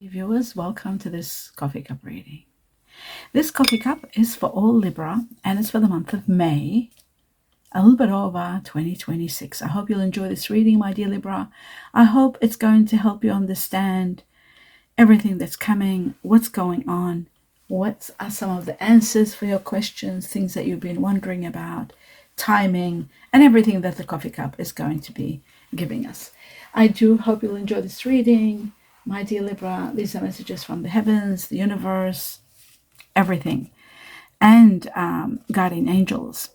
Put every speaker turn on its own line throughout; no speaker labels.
Viewers, welcome to this coffee cup reading. This coffee cup is for all Libra and it's for the month of May, a little bit over 2026. I hope you'll enjoy this reading, my dear Libra. I hope it's going to help you understand everything that's coming, what's going on, what are some of the answers for your questions, things that you've been wondering about, timing, and everything that the coffee cup is going to be giving us. I do hope you'll enjoy this reading. My dear Libra, these are messages from the heavens, the universe, everything, and guardian angels.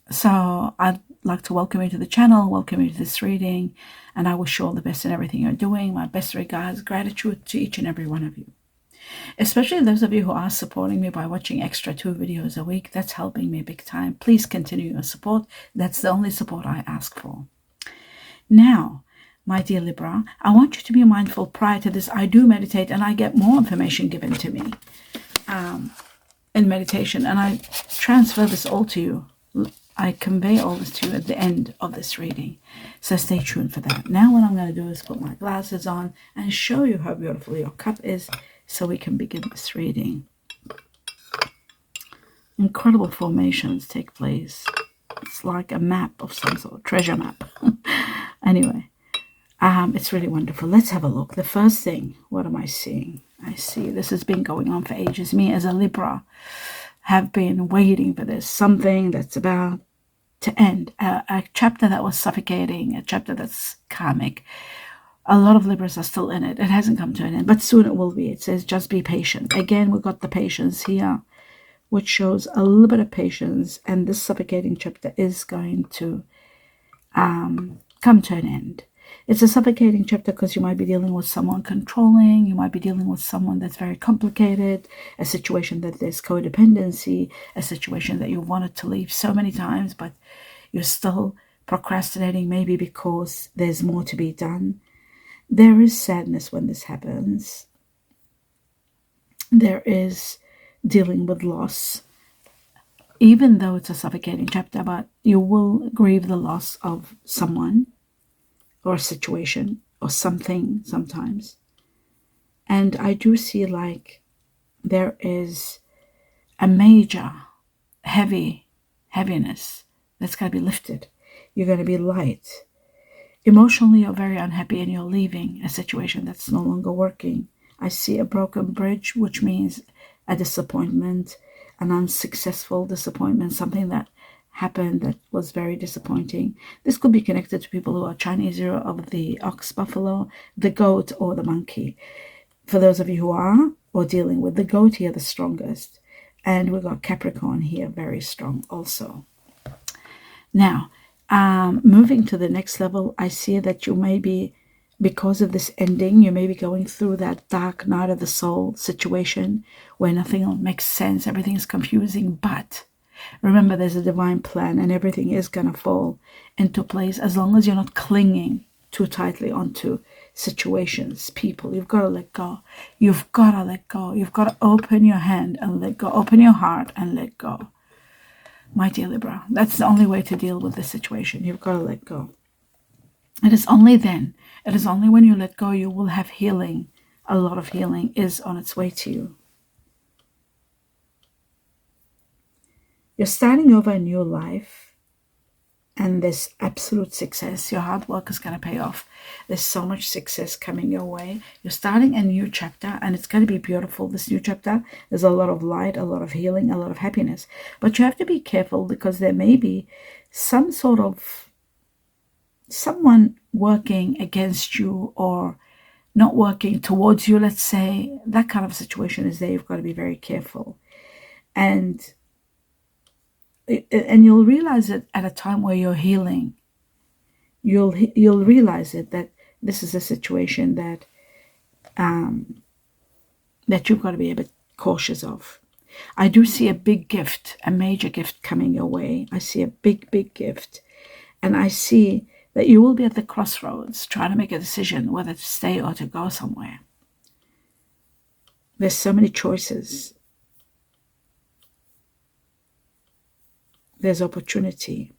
So I'd like to welcome you to the channel, welcome you to this reading, and I wish you all the best in everything you're doing. My best regards, gratitude to each and every one of you. Especially those of you who are supporting me by watching extra 2 videos a week. That's helping me big time. Please continue your support. That's the only support I ask for. Now, my dear Libra, I want you to be mindful. Prior to this, I do meditate and I get more information given to me in meditation, and I transfer this all to you. I convey all this to you at the end of this reading. So stay tuned for that. Now what I'm going to do is put my glasses on and show you how beautiful your cup is so we can begin this reading. Incredible formations take place. It's like a map of some sort, treasure map. Anyway. It's really wonderful. Let's have a look. The first thing, what am I seeing? I see this has been going on for ages. Me as a Libra have been waiting for this. Something that's about to end. A chapter that was suffocating, a chapter that's karmic. A lot of Libras are still in it. It hasn't come to an end, but soon it will be. It says just be patient. Again, we've got the patience here, which shows a little bit of patience. And this suffocating chapter is going to come to an end. It's a suffocating chapter because you might be dealing with someone controlling. You might be dealing with someone that's very complicated, a situation that there's codependency, a situation that you wanted to leave so many times, but you're still procrastinating, maybe because there's more to be done. There is sadness when this happens. There is dealing with loss, even though it's a suffocating chapter, but you will grieve the loss of someone or a situation or something sometimes. And I do see like there is a major heaviness that's going to be lifted. You're going to be light. Emotionally, you're very unhappy and you're leaving a situation that's no longer working. I see a broken bridge, which means a disappointment, an unsuccessful disappointment, something that happened that was very disappointing. This could be connected to people who are Chinese hero of the ox, buffalo, the goat, or the monkey. For those of you who are or dealing with the goat here, the strongest. And we've got Capricorn here, very strong also. Now, moving to the next level, I see that you may be, because of this ending, you may be going through that dark night of the soul situation where nothing makes sense, everything is confusing, but remember, there's a divine plan and everything is going to fall into place as long as you're not clinging too tightly onto situations, people. You've got to let go. You've got to let go. You've got to open your hand and let go. Open your heart and let go. My dear Libra, that's the only way to deal with this situation. You've got to let go. It is only then, it is only when you let go, you will have healing. A lot of healing is on its way to you. You're starting over a new life and there's absolute success. Your hard work is going to pay off. There's so much success coming your way. You're starting a new chapter and it's going to be beautiful. This new chapter, there's a lot of light, a lot of healing, a lot of happiness. But you have to be careful because there may be some sort of someone working against you or not working towards you, let's say. That kind of situation is there. You've got to be very careful. And you'll realize it at a time where you're healing. You'll realize it that this is a situation that that you've got to be a bit cautious of. I do see a big gift, a major gift coming your way. I see a big gift, and I see that you will be at the crossroads trying to make a decision whether to stay or to go somewhere. There's so many choices. There's opportunity.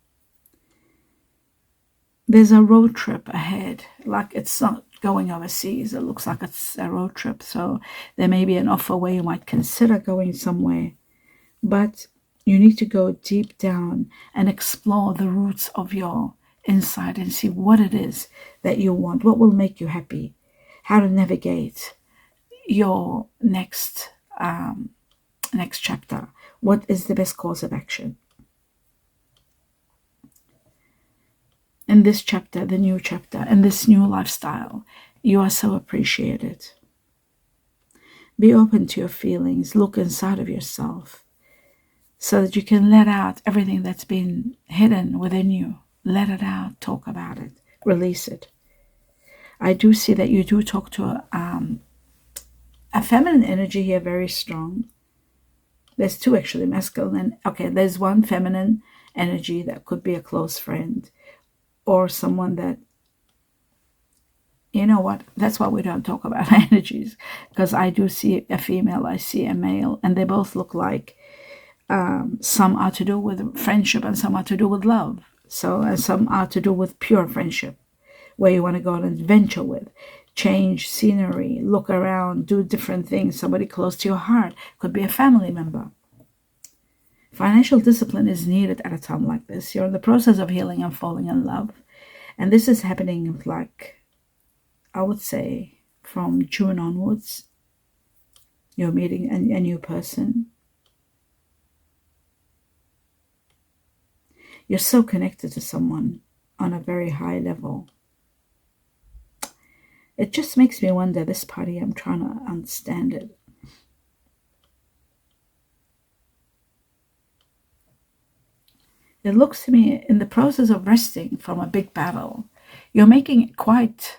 There's a road trip ahead. Like, it's not going overseas. It looks like it's a road trip. So there may be an offer where you might consider going somewhere. But you need to go deep down and explore the roots of your inside and see what it is that you want, what will make you happy, how to navigate your next chapter. What is the best course of action? In this chapter, the new chapter, in this new lifestyle, you are so appreciated. Be open to your feelings. Look inside of yourself so that you can let out everything that's been hidden within you. Let it out. Talk about it. Release it. I do see that you do talk to a feminine energy here, very strong. There's two actually, masculine. Okay, there's one feminine energy that could be a close friend or someone that, you know what, that's why we don't talk about energies, because I do see a female, I see a male, and they both look like some are to do with friendship and some are to do with love. So, and some are to do with pure friendship, where you want to go on an adventure with, change scenery, look around, do different things. Somebody close to your heart, could be a family member. Financial discipline is needed at a time like this. You're in the process of healing and falling in love. And this is happening like, I would say, from June onwards. You're meeting a new person. You're so connected to someone on a very high level. It just makes me wonder, this party, I'm trying to understand it. It looks to me, in the process of resting from a big battle, you're making quite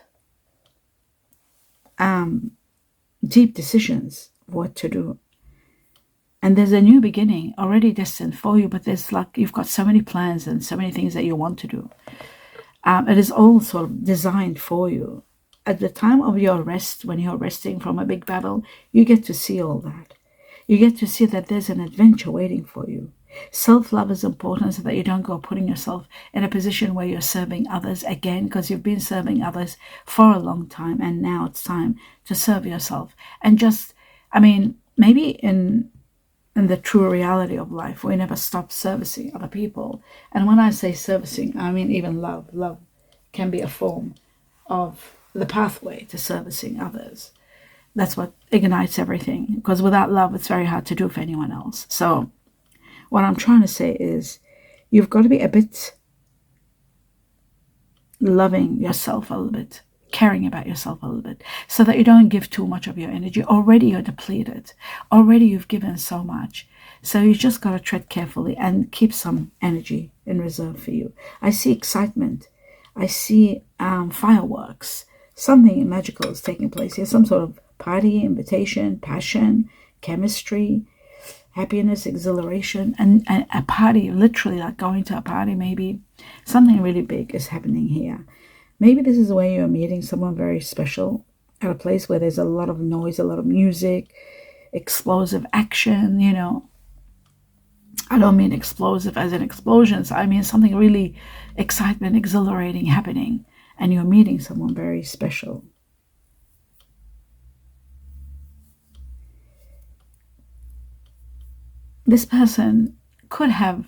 deep decisions of what to do. And there's a new beginning already destined for you, but there's like, you've got so many plans and so many things that you want to do. It is all sort of designed for you. At the time of your rest, when you're resting from a big battle, you get to see all that. You get to see that there's an adventure waiting for you. Self-love is important so that you don't go putting yourself in a position where you're serving others again, because you've been serving others for a long time, and now it's time to serve yourself. And just, I mean, maybe in the true reality of life, we never stop servicing other people. And when I say servicing, I mean even love. Love can be a form of the pathway to servicing others. That's what ignites everything, because without love, it's very hard to do for anyone else. So what I'm trying to say is, you've got to be a bit loving yourself a little bit, caring about yourself a little bit, so that you don't give too much of your energy. Already you're depleted. Already you've given so much. So you just got to tread carefully and keep some energy in reserve for you. I see excitement. I see fireworks. Something magical is taking place here. Some sort of party, invitation, passion, chemistry, happiness, exhilaration, and a party, literally like going to a party. Maybe something really big is happening here. Maybe this is where you're meeting someone very special at a place where there's a lot of noise, a lot of music, explosive action, you know. I don't mean explosive as in explosions. I mean something really excitement, exhilarating happening, and you're meeting someone very special. This person could have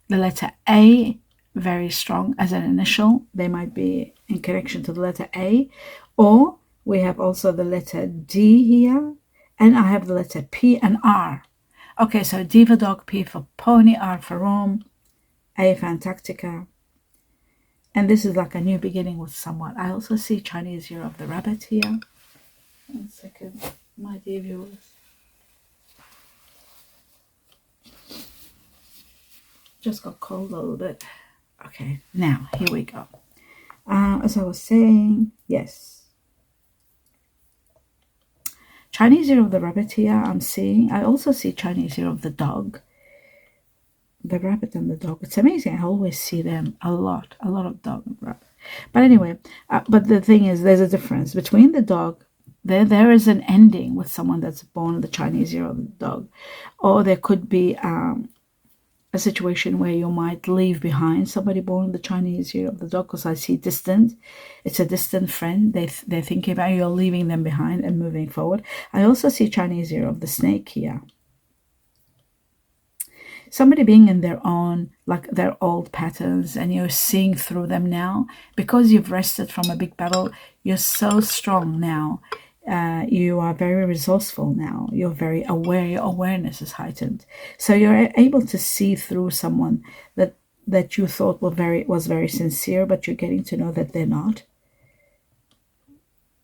the letter A very strong as an initial. They might be in connection to the letter A. Or we have also the letter D here. And I have the letter P and R. Okay, so D for dog, P for pony, R for Rome, A for Antarctica. And this is like a new beginning with someone. I also see Chinese Year of the Rabbit here. 1 second, my dear viewers. Just got cold a little bit. Okay, now here we go. As I was saying, yes. Chinese Year of the Rabbit here I'm seeing. I also see Chinese Year of the Dog. The rabbit and the dog. It's amazing. I always see them a lot of dog and rabbit. But anyway, but the thing is, there's a difference between the dog. There is an ending with someone that's born the Chinese Year of the Dog. Or there could be a situation where you might leave behind somebody born in the Chinese year of the dog, because I see distant. It's a distant friend. They're thinking about you're leaving them behind and moving forward. I also see Chinese year of the snake here. Somebody being in their own, like their old patterns, and you're seeing through them now because you've rested from a big battle. You're so strong now. You are very resourceful now. You're very aware. Your awareness is heightened, so you're able to see through someone that you thought was very sincere, but you're getting to know that they're not.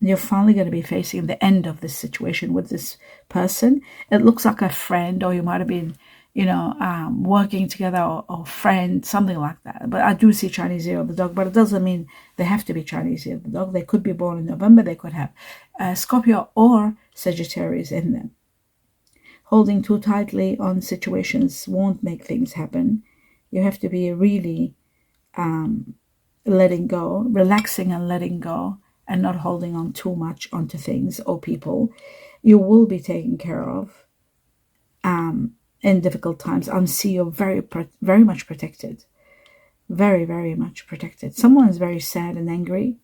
You're finally going to be facing the end of this situation with this person. It looks like a friend, or you might have been, working together, or friend, something like that. But I do see Chinese year of the dog, but it doesn't mean they have to be Chinese year of the dog. They could be born in November. They could have Scorpio or Sagittarius in them. Holding too tightly on situations won't make things happen. You have to be really letting go, relaxing and letting go, and not holding on too much onto things or people. You will be taken care of in difficult times. I see you're very, very much protected. Very, very much protected. Someone is very sad and angry.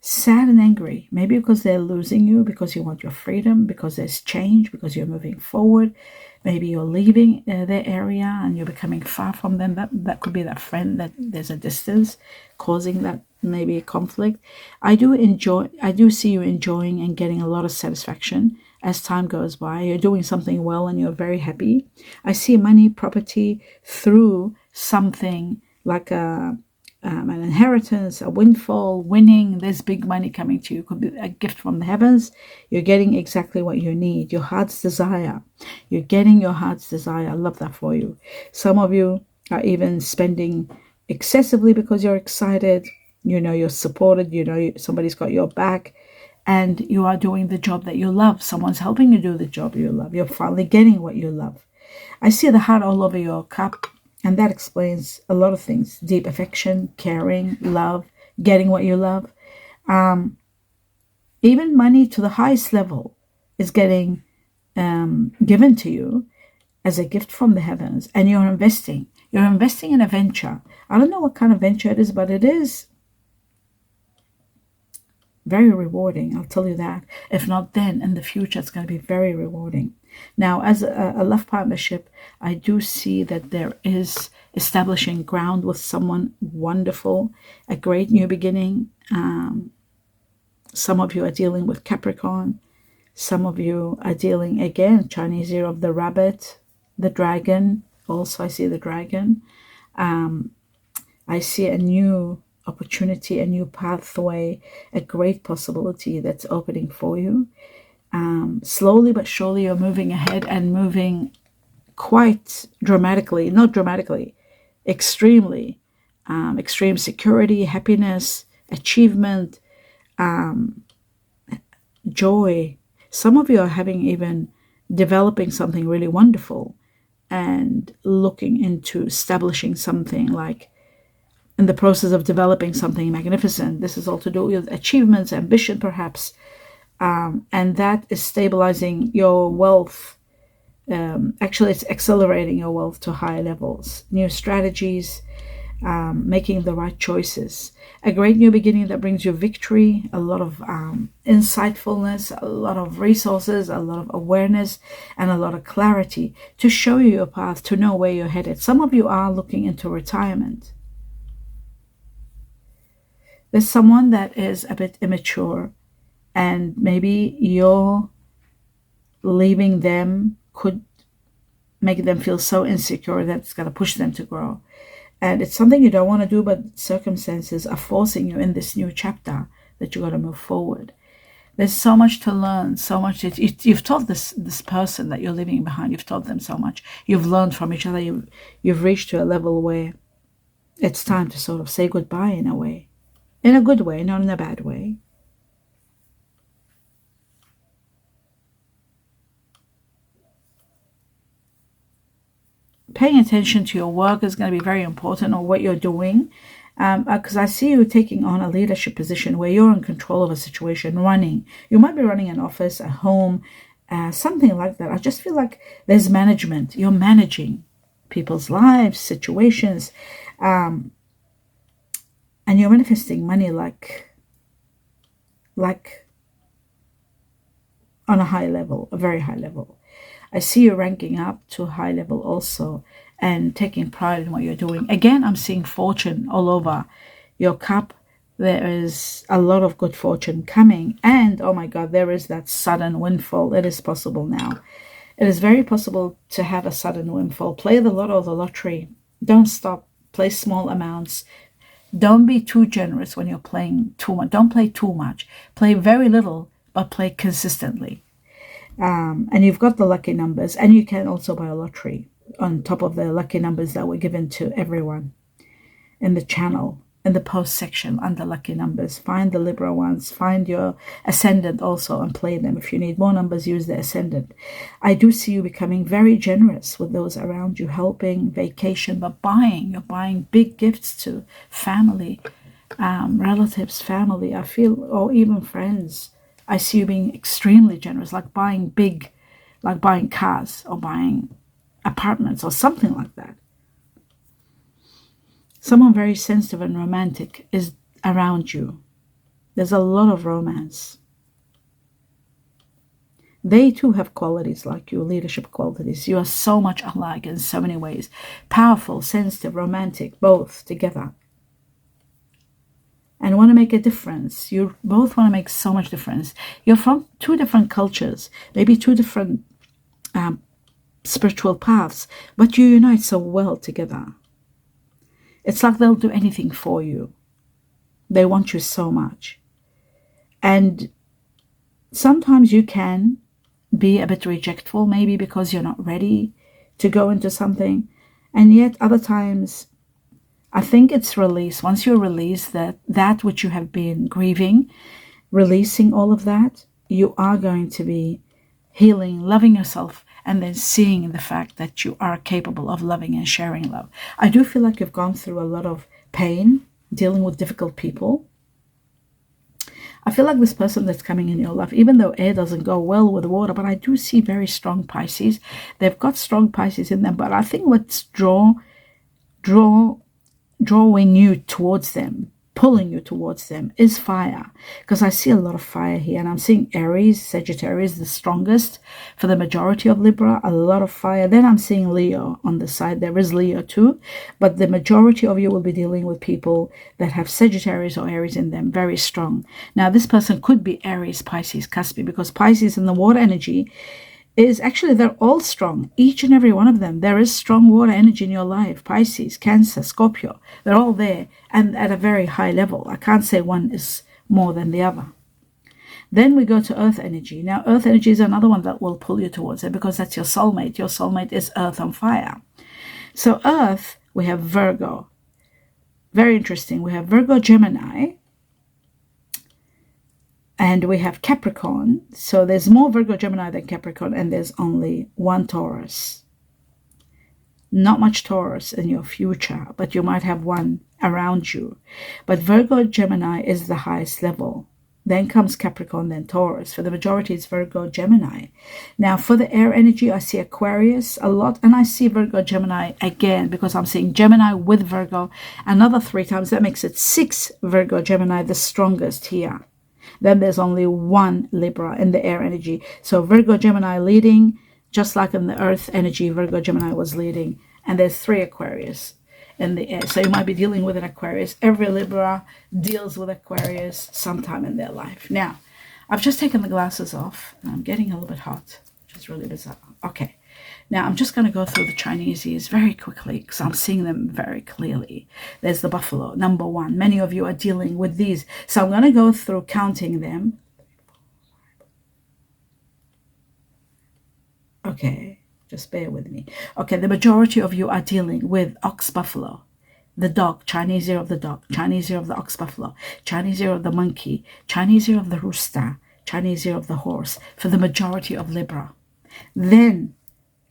Sad and angry, maybe because they're losing you, because you want your freedom, because there's change, because you're moving forward. Maybe you're leaving their area and you're becoming far from them. That could be that friend, that there's a distance causing that maybe a conflict. I do see you enjoying and getting a lot of satisfaction as time goes by. You're doing something well and you're very happy. I see money, property through something like an inheritance, a windfall, winning. There's big money coming to you. It could be a gift from the heavens. You're getting exactly what you need. Your heart's desire. You're getting your heart's desire. I love that for you. Some of you are even spending excessively because you're excited. You're supported. Somebody's got your back, and you are doing the job that you love. Someone's helping you do the job you love. You're finally getting what you love. I see the heart all over your cup. And that explains a lot of things. Deep affection, caring, love, getting what you love. Even money to the highest level is getting given to you as a gift from the heavens. And you're investing. You're investing in a venture. I don't know what kind of venture it is, but it is very rewarding. I'll tell you that. If not then, in the future, it's going to be very rewarding. Now, as a love partnership, I do see that there is establishing ground with someone wonderful, a great new beginning. Some of you are dealing with Capricorn. Some of you are dealing, again, Chinese year of the rabbit, the dragon. Also, I see the dragon. I see a new opportunity, a new pathway, a great possibility that's opening for you. Slowly but surely you're moving ahead and moving quite dramatically, not dramatically, extremely, extreme security, happiness, achievement, joy. Some of you are even developing something really wonderful and looking into establishing something, like in the process of developing something magnificent. This is all to do with achievements, ambition perhaps. And that is stabilizing your wealth. Actually, it's accelerating your wealth to higher levels. New strategies, making the right choices. A great new beginning that brings you victory, a lot of insightfulness, a lot of resources, a lot of awareness, and a lot of clarity to show you your path, to know where you're headed. Some of you are looking into retirement. There's someone that is a bit immature, and maybe you're leaving them could make them feel so insecure that it's going to push them to grow. And it's something you don't want to do, but circumstances are forcing you in this new chapter that you got to move forward. There's so much to learn, so much. You've taught this person that you're leaving behind, you've taught them so much. You've learned from each other. You've reached to a level where it's time to sort of say goodbye in a way. In a good way, not in a bad way. Paying attention to your work is going to be very important, or what you're doing. Because I see you taking on a leadership position where you're in control of a situation, running. You might be running an office, a home, something like that. I just feel like there's management. You're managing people's lives, situations, and you're manifesting money like on a high level, a very high level. I see you ranking up to a high level also and taking pride in what you're doing. Again, I'm seeing fortune all over your cup. There is a lot of good fortune coming. And, oh my God, there is that sudden windfall. It is possible now. It is very possible to have a sudden windfall. Play the lotto or the lottery. Don't stop. Play small amounts. Don't be too generous when you're playing too much. Don't play too much. Play very little, but play consistently. And you've got the lucky numbers, and you can also buy a lottery on top of the lucky numbers that were given to everyone in the channel, in the post section under lucky numbers. Find the Libra ones, find your ascendant also and play them. If you need more numbers, use the ascendant. I do see you becoming very generous with those around you, helping, vacation, but buying. You're buying big gifts to family, relatives, family, I feel, or even friends. I see you being extremely generous, like buying big, like buying cars or buying apartments or something like that. Someone very sensitive and romantic is around you. There's a lot of romance. They too have qualities like you, leadership qualities. You are so much alike in so many ways. Powerful, sensitive, romantic, both together. And want to make a difference. You both want to make so much difference. You're from two different cultures, maybe two different spiritual paths, but you unite so well together. It's like they'll do anything for you. They want you so much. And sometimes you can be a bit rejectful, maybe because you're not ready to go into something. And yet other times, I think it's release. Once you release that which you have been grieving, releasing all of that, you are going to be healing, loving yourself, and then seeing the fact that you are capable of loving and sharing love. I do feel like you've gone through a lot of pain, dealing with difficult people. I feel like this person that's coming in your life, even though air doesn't go well with water, but I do see very strong Pisces. They've got strong Pisces in them, but I think what's drawing you towards them, pulling you towards them, is fire. Because I see a lot of fire here, and I'm seeing Aries, Sagittarius, the strongest for the majority of Libra, a lot of fire. Then I'm seeing Leo on the side. There is Leo too, but the majority of you will be dealing with people that have Sagittarius or Aries in them, very strong. Now, this person could be Aries, Pisces, Caspi, because Pisces in the water energy is actually, they're all strong, each and every one of them. There is strong water energy in your life. Pisces, Cancer, Scorpio, they're all there and at a very high level. I can't say one is more than the other. Then we go to earth energy. Now, earth energy is another one that will pull you towards it because that's your soulmate. Your soulmate is earth and fire. So earth, we have Virgo. Very interesting. We have Virgo, Gemini, and we have Capricorn. So there's more Virgo, Gemini than Capricorn, and there's only one Taurus. Not much Taurus in your future, but you might have one around you. But Virgo, Gemini is the highest level. Then comes Capricorn, then Taurus. For the majority, it's Virgo, Gemini. Now, for the air energy, I see Aquarius a lot, and I see Virgo, Gemini again, because I'm seeing Gemini with Virgo another 3 times. That makes it 6 Virgo, Gemini, the strongest here. Then there's only one Libra in the air energy. So Virgo, Gemini leading, just like in the earth energy, Virgo, Gemini was leading. And there's 3 Aquarius in the air. So you might be dealing with an Aquarius. Every Libra deals with Aquarius sometime in their life. Now, I've just taken the glasses off, and I'm getting a little bit hot, which is really bizarre. Okay. Now, I'm just going to go through the Chinesies very quickly because I'm seeing them very clearly. There's the buffalo, number 1. Many of you are dealing with these. So I'm going to go through counting them. Okay, just bear with me. Okay, the majority of you are dealing with ox buffalo, the dog, Chinese ear of the dog, Chinese ear of the ox buffalo, Chinese ear of the monkey, Chinese ear of the rooster, Chinese ear of the horse, for the majority of Libra. Then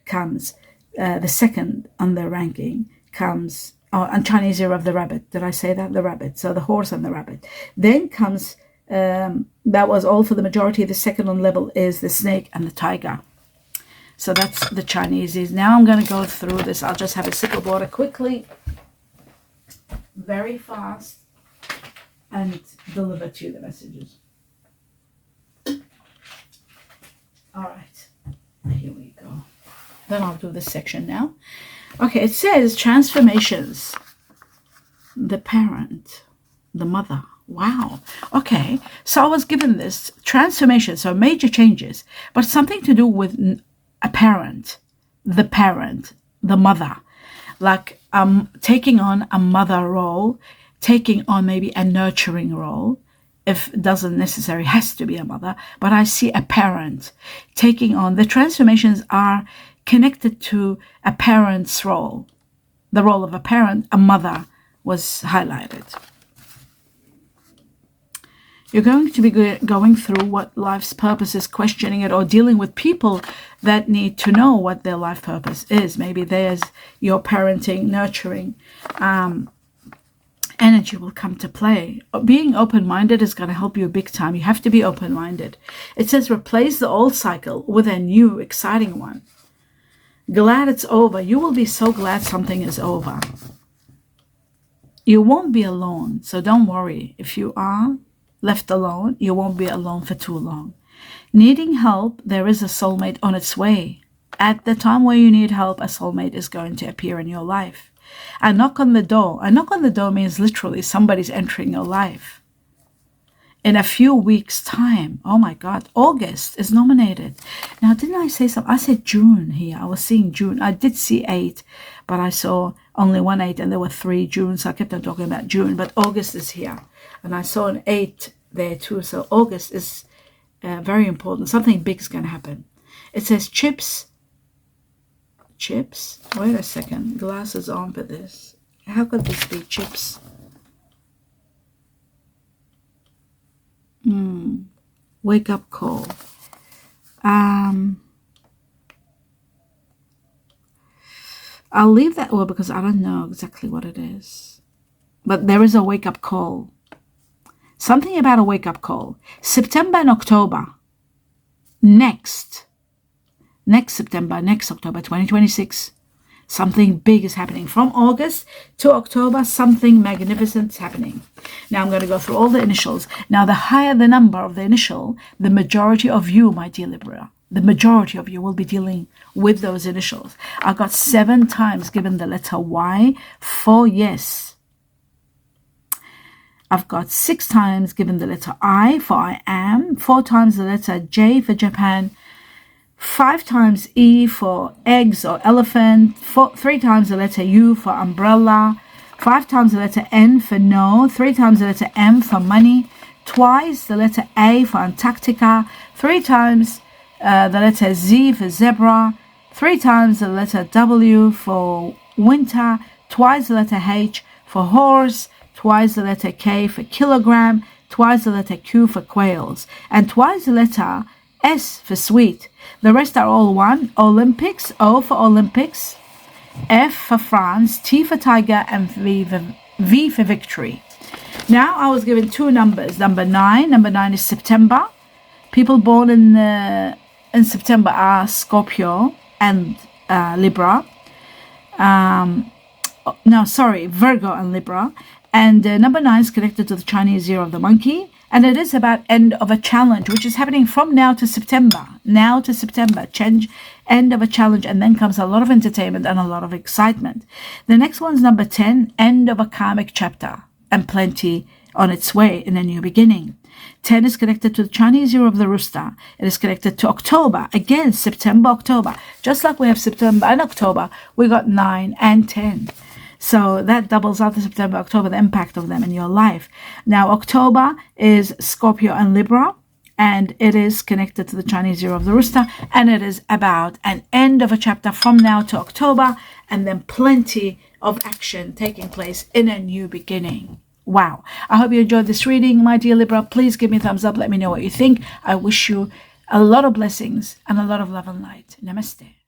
comes the second on the ranking comes and Chinese year of the rabbit. Did I say that? The rabbit. So the horse and the rabbit. Then comes, that was all for the majority. The second on level is the snake and the tiger. So that's the Chinese. Now I'm going to go through this. I'll just have a sip of water quickly, very fast, and deliver to you the messages. All right, here we go. Then I'll do this section now. Okay, it says transformations. The parent, the mother. Wow. Okay, so I was given this transformation, so major changes, but something to do with a parent, the mother, like taking on a mother role, taking on maybe a nurturing role. If it doesn't necessarily has to be a mother, but I see a parent taking on. The transformations are connected to a parent's role. The role of a parent, a mother was highlighted. You're going to be going through what life's purpose is, questioning it, or dealing with people that need to know what their life purpose is. Maybe there's your parenting, nurturing, energy will come to play. Being open-minded is going to help you big time. You have to be open-minded. It says replace the old cycle with a new, exciting one. Glad it's over. You will be so glad something is over. You won't be alone, so don't worry. If you are left alone, you won't be alone for too long. Needing help, there is a soulmate on its way. At the time where you need help, a soulmate is going to appear in your life. A knock on the door. A knock on the door means literally somebody's entering your life. In a few weeks' time, oh my God, August is nominated. Now, didn't I say something? I said June here. I was seeing June. I did see 8, but I saw only 1 8 and there were 3 Junes. So I kept on talking about June, but August is here. And I saw an 8 there too. So August is very important. Something big is going to happen. It says chips. Wait a second. Glasses on for this. How could this be chips? Wake up call. I'll leave that word because I don't know exactly what it is. But there is a wake up call. Something about a wake up call. September and October. Next September, next October 2026, something big is happening. From August to October, something magnificent is happening. Now I'm going to go through all the initials. Now, the higher the number of the initial, the majority of you, my dear Libra, the majority of you will be dealing with those initials. I got 7 times given the letter Y for yes. I've got 6 times given the letter I for I am, 4 times the letter J for Japan, 5 times E for eggs or elephant, 3 times the letter U for umbrella, 5 times the letter N for no, 3 times the letter M for money, twice the letter A for Antarctica, 3 times the letter Z for zebra, 3 times the letter W for winter, twice the letter H for horse, twice the letter K for kilogram, twice the letter Q for quails, and twice the letter S for sweet. The rest are all one. Olympics, O for Olympics, F for France, T for tiger, and V for victory. Now I was given 2 numbers. Number 9 is September. People born in September are Scorpio and Libra. Virgo and Libra. And number 9 is connected to the Chinese year of the monkey. And it is about end of a challenge, which is happening from now to September. Change, end of a challenge, and then comes a lot of entertainment and a lot of excitement. The next one's number 10, end of a karmic chapter, and plenty on its way in a new beginning. 10 is connected to the Chinese year of the rooster. It is connected to October. Again, September, October. Just like we have September and October, we got 9 and 10. So that doubles out the September, October, the impact of them in your life. Now, October is Scorpio and Libra, and it is connected to the Chinese year of the rooster, and it is about an end of a chapter from now to October, and then plenty of action taking place in a new beginning. Wow. I hope you enjoyed this reading, my dear Libra. Please give me a thumbs up. Let me know what you think. I wish you a lot of blessings and a lot of love and light. Namaste.